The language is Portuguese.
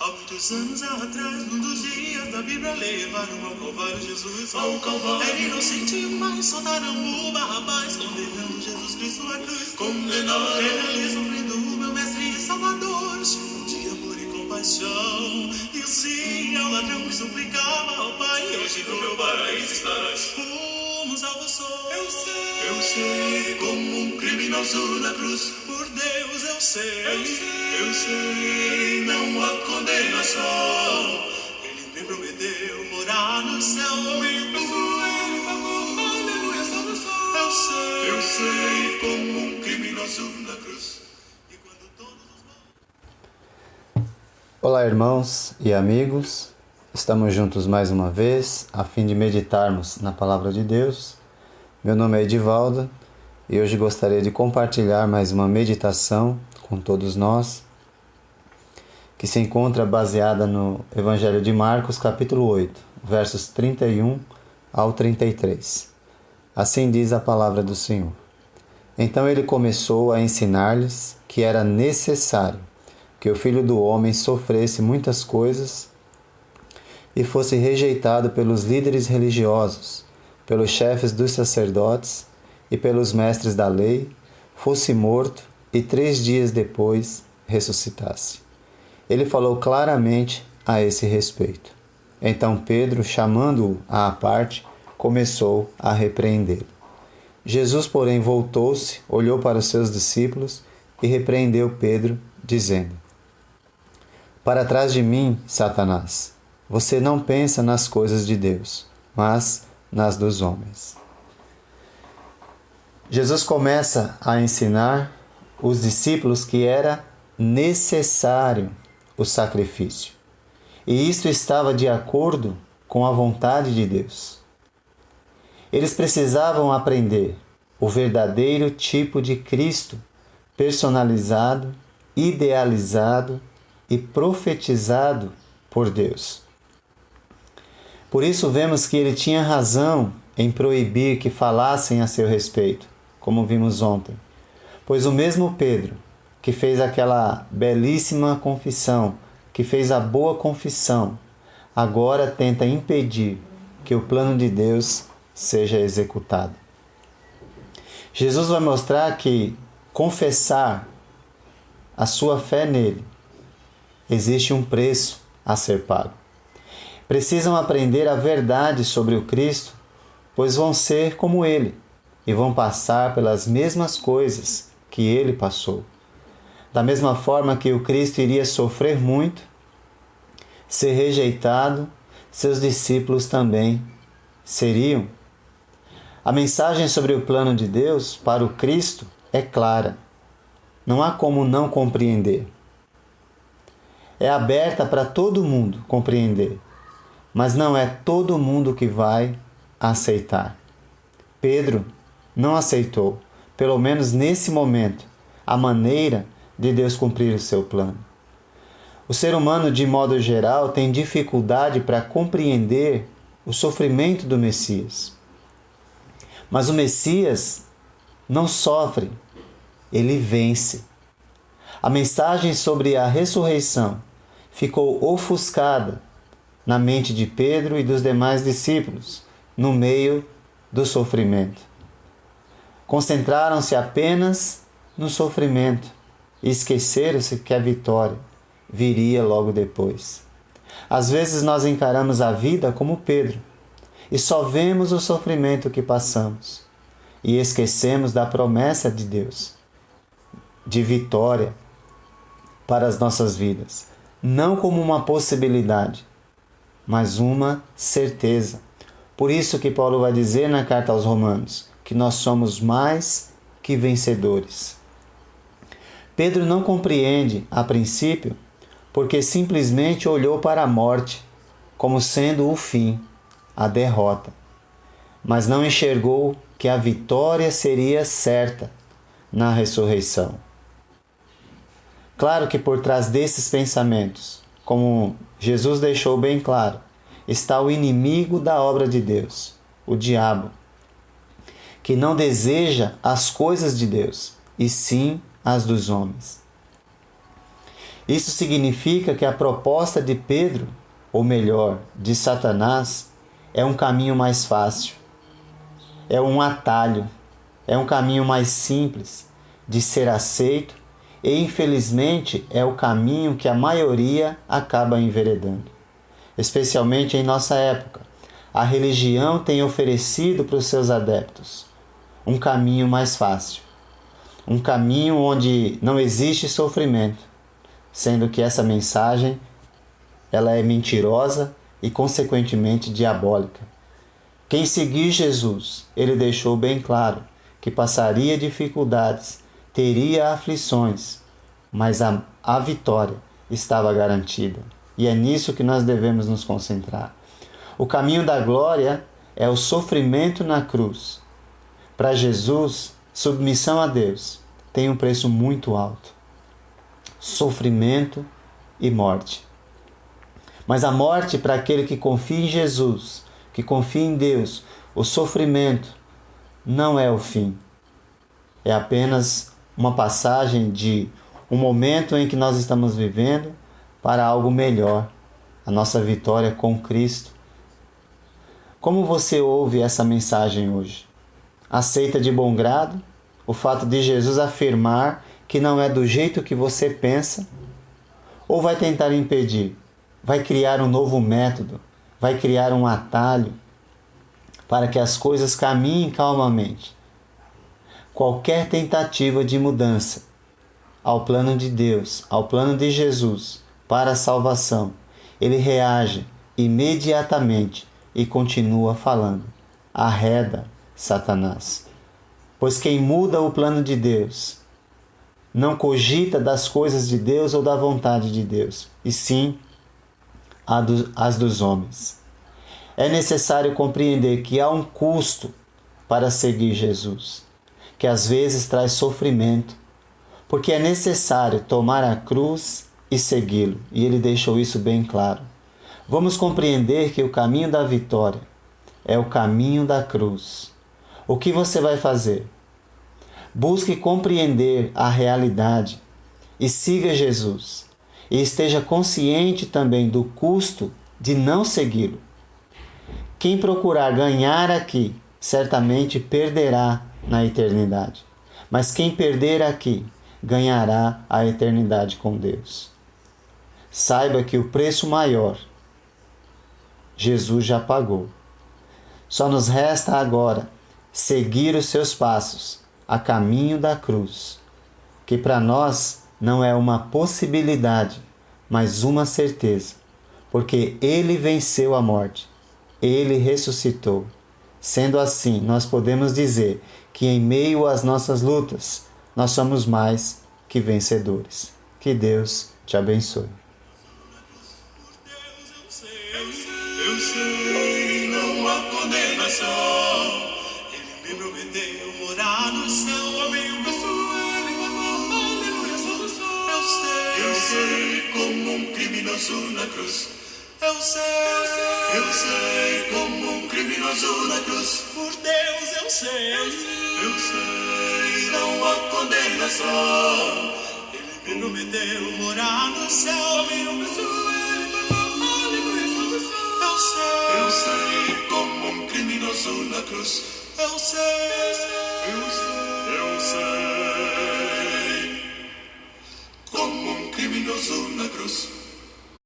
Há muitos anos atrás, num dos dias da Bíblia, levaram ao Calvário Jesus. Ao Calvário era inocente, mas soltaram o Barrabás, condenando Jesus Cristo à cruz. Condenado era ali sofrendo o meu mestre e salvador, cheio de amor e compaixão. E sim, ao ladrão que suplicava ao Pai, hoje no meu paraíso estarás. Um salvo sou, eu sei, como um criminoso na cruz. Por Deus eu sei, não há condenação. Ele me prometeu morar no céu. Aleluia, salvação. Eu sei, como um criminoso na cruz. E quando todos os... Olá, irmãos e amigos. Estamos juntos mais uma vez, a fim de meditarmos na Palavra de Deus. Meu nome é Edivaldo e hoje gostaria de compartilhar mais uma meditação com todos nós, que se encontra baseada no Evangelho de Marcos, capítulo 8, versos 31 ao 33. Assim diz a Palavra do Senhor. Então ele começou a ensinar-lhes que era necessário que o Filho do Homem sofresse muitas coisas e fosse rejeitado pelos líderes religiosos, pelos chefes dos sacerdotes e pelos mestres da lei, fosse morto e 3 dias depois ressuscitasse. Ele falou claramente a esse respeito. Então Pedro, chamando-o à parte, começou a repreendê-lo. Jesus, porém, voltou-se, olhou para os seus discípulos e repreendeu Pedro, dizendo: Para trás de mim, Satanás, você não pensa nas coisas de Deus, mas nas dos homens. Jesus começa a ensinar os discípulos que era necessário o sacrifício. E isto estava de acordo com a vontade de Deus. Eles precisavam aprender o verdadeiro tipo de Cristo, personalizado, idealizado e profetizado por Deus. Por isso vemos que ele tinha razão em proibir que falassem a seu respeito, como vimos ontem. Pois o mesmo Pedro, que fez aquela belíssima confissão, que fez a boa confissão, agora tenta impedir que o plano de Deus seja executado. Jesus vai mostrar que confessar a sua fé nele existe um preço a ser pago. Precisam aprender a verdade sobre o Cristo, pois vão ser como ele e vão passar pelas mesmas coisas que ele passou. Da mesma forma que o Cristo iria sofrer muito, ser rejeitado, seus discípulos também seriam. A mensagem sobre o plano de Deus para o Cristo é clara. Não há como não compreender. É aberta para todo mundo compreender, mas não é todo mundo que vai aceitar. Pedro não aceitou, pelo menos nesse momento, a maneira de Deus cumprir o seu plano. O ser humano, de modo geral, tem dificuldade para compreender o sofrimento do Messias. Mas o Messias não sofre, ele vence. A mensagem sobre a ressurreição ficou ofuscada na mente de Pedro e dos demais discípulos, no meio do sofrimento. Concentraram-se apenas no sofrimento e esqueceram-se que a vitória viria logo depois. Às vezes nós encaramos a vida como Pedro e só vemos o sofrimento que passamos e esquecemos da promessa de Deus, de vitória para as nossas vidas, não como uma possibilidade, mas uma certeza. Por isso que Paulo vai dizer na carta aos Romanos que nós somos mais que vencedores. Pedro não compreende, a princípio, porque simplesmente olhou para a morte como sendo o fim, a derrota, mas não enxergou que a vitória seria certa na ressurreição. Claro que por trás desses pensamentos, como Jesus deixou bem claro, está o inimigo da obra de Deus, o diabo, que não deseja as coisas de Deus, e sim as dos homens. Isso significa que a proposta de Pedro, ou melhor, de Satanás, é um caminho mais fácil, é um atalho, é um caminho mais simples de ser aceito e, infelizmente, é o caminho que a maioria acaba enveredando. Especialmente em nossa época, a religião tem oferecido para os seus adeptos um caminho mais fácil, um caminho onde não existe sofrimento, sendo que essa mensagem ela é mentirosa e, consequentemente, diabólica. Quem seguir Jesus, ele deixou bem claro que passaria dificuldades, teria aflições, mas a vitória estava garantida. E é nisso que nós devemos nos concentrar. O caminho da glória é o sofrimento na cruz. Para Jesus, submissão a Deus tem um preço muito alto. Sofrimento e morte. Mas a morte, para aquele que confia em Jesus, que confia em Deus, o sofrimento não é o fim. É apenas uma passagem de um momento em que nós estamos vivendo para algo melhor, a nossa vitória com Cristo. Como você ouve essa mensagem hoje? Aceita de bom grado o fato de Jesus afirmar que não é do jeito que você pensa? Ou vai tentar impedir? Vai criar um novo método? Vai criar um atalho para que as coisas caminhem calmamente? Qualquer tentativa de mudança ao plano de Deus, ao plano de Jesus para a salvação, ele reage imediatamente e continua falando: arreda, Satanás. Pois quem muda o plano de Deus não cogita das coisas de Deus ou da vontade de Deus, e sim as dos homens. É necessário compreender que há um custo para seguir Jesus, que às vezes traz sofrimento, porque é necessário tomar a cruz e segui-lo, e ele deixou isso bem claro. Vamos compreender que o caminho da vitória é o caminho da cruz. O que você vai fazer? Busque compreender a realidade e siga Jesus. E esteja consciente também do custo de não segui-lo. Quem procurar ganhar aqui, certamente perderá na eternidade. Mas quem perder aqui, ganhará a eternidade com Deus. Saiba que o preço maior, Jesus já pagou. Só nos resta agora seguir os seus passos a caminho da cruz, que para nós não é uma possibilidade, mas uma certeza, porque Ele venceu a morte, Ele ressuscitou. Sendo assim, nós podemos dizer que em meio às nossas lutas, nós somos mais que vencedores. Que Deus te abençoe. Eu sei, não há condenação. Ele me prometeu morar no céu. Amém, eu peço Ele, aleluia, solução. Eu sei, como um criminoso na cruz. Eu sei, como um criminoso na cruz. Por Deus, eu sei, não há condenação. Ele me prometeu morar no céu. Amém, eu peço Ele, aleluia, solução. Eu sei, como um criminoso na cruz. Eu sei, como um criminoso na cruz.